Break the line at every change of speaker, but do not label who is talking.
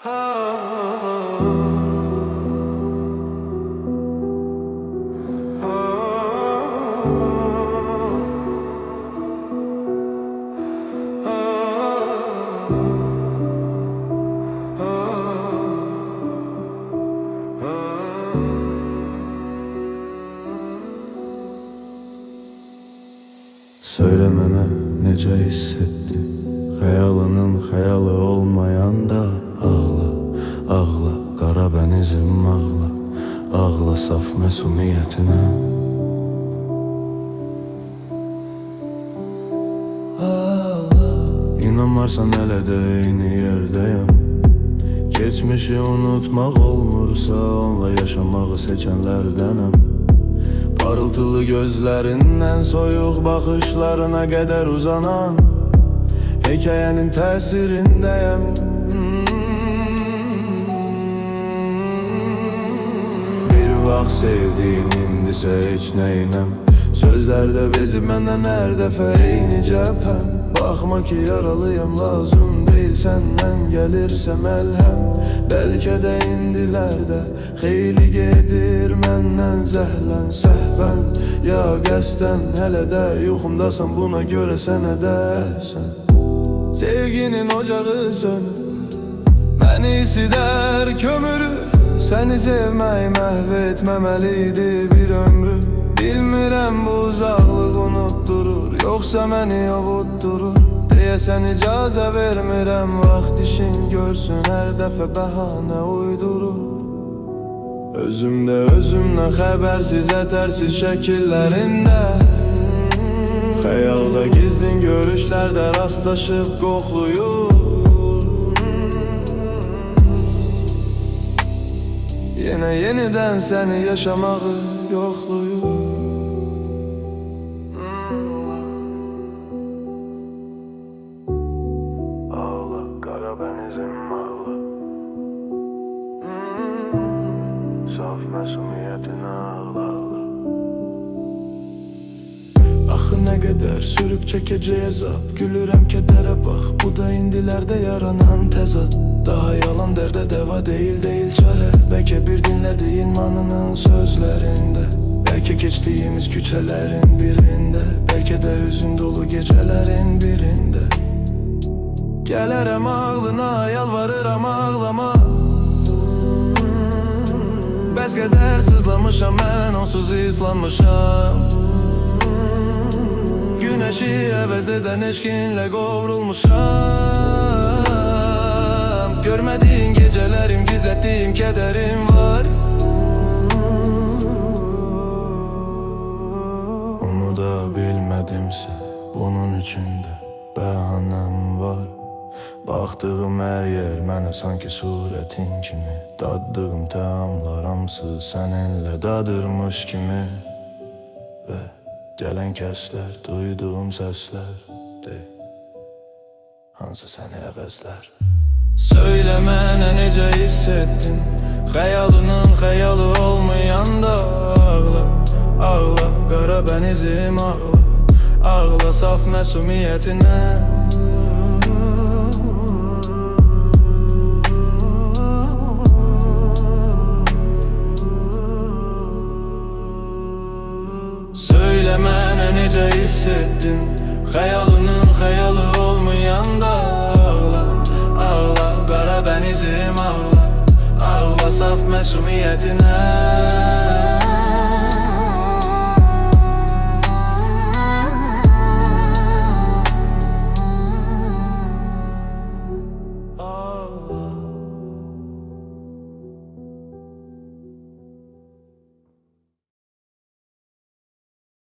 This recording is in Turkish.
Söylemene nece hissetti, hayalının hayalı olmayan da ağla, ağla, kara benizim ağla, ağla saf mesumiyetine. Ağla. İnanmarsan hele de eyni yerdeyim. Geçmişi unutmak olmursa onunla yaşamağı seçenlerdenim. Parıltılı gözlerinden soyuq bakışlarına kadar uzanan hikayenin tesirindeyim. Bir vaxt sevdiğin indise hiç neylem. Sözlerde bizi benden her defa eyni cephem. Bakma ki yaralıyım, lazım değil senden gelirsem elhem. Belki de indilerde xeyli gedir menden zəhlen səhvən. Ya qəsdən hele de yuxumdasan, buna göre sen edəsən. Sevginin ocağı sönür, beni isider kömürü. Seni sevmeyi məhv etməməliydi bir ömrü. Bilmirəm bu uzaqlıq unutturur, yoksa məni avutturur diye sen icazə vermirəm. Vaxt işin görsün her dəfə bəhanə uydurur. Özümdən xəbərsiz ətərsiz şəkillərində, xəyalda gizlin görüşlərdə rastlaşıb qoxluyur. Yeniden seni yaşamağı yoxluyur. Ağla, kara benizim ağla, saf məsumiyetine ağla, ağla. Axı nə qədər sürüb çəkəcək əzab, gülürəm kədərə bax, bu da indilərdə yaranan təzad. Daha yalan dərdə deva değil çare. Belki bir dinlediğin manının sözlerinde, belki geçtiğimiz küçelerin birinde, belki de hüzün dolu gecelerin birinde. Gələrəm ağlına, yalvarıram ağlama. Bəs qədər sızlamışam mən, onsuz islanmışam. Güneşi əvəz edən eşkinlə qovrulmuşam. Görmediğin gecelerim, gizlettiğim kederim var. Onu da bilmedimse bunun içinde bəhanəm var. Baktığım her yer mənə sanki suretin kimi, daddığım təamlar hamısı səninlə dadırmış kimi. Ve gelen kəslər, duyduğum səslər de, hansı səni əvəzlər. Söylemene nece hissettin, hayalının hayalı olmayan da ağla, ağla, kara benizim ağla, ağla saf mesumiyetine. Söylemene nece hissettin, hayalının hayalı olmayan da ağla, ağla, kara benizim ağla, ağla saf mesumiyetine.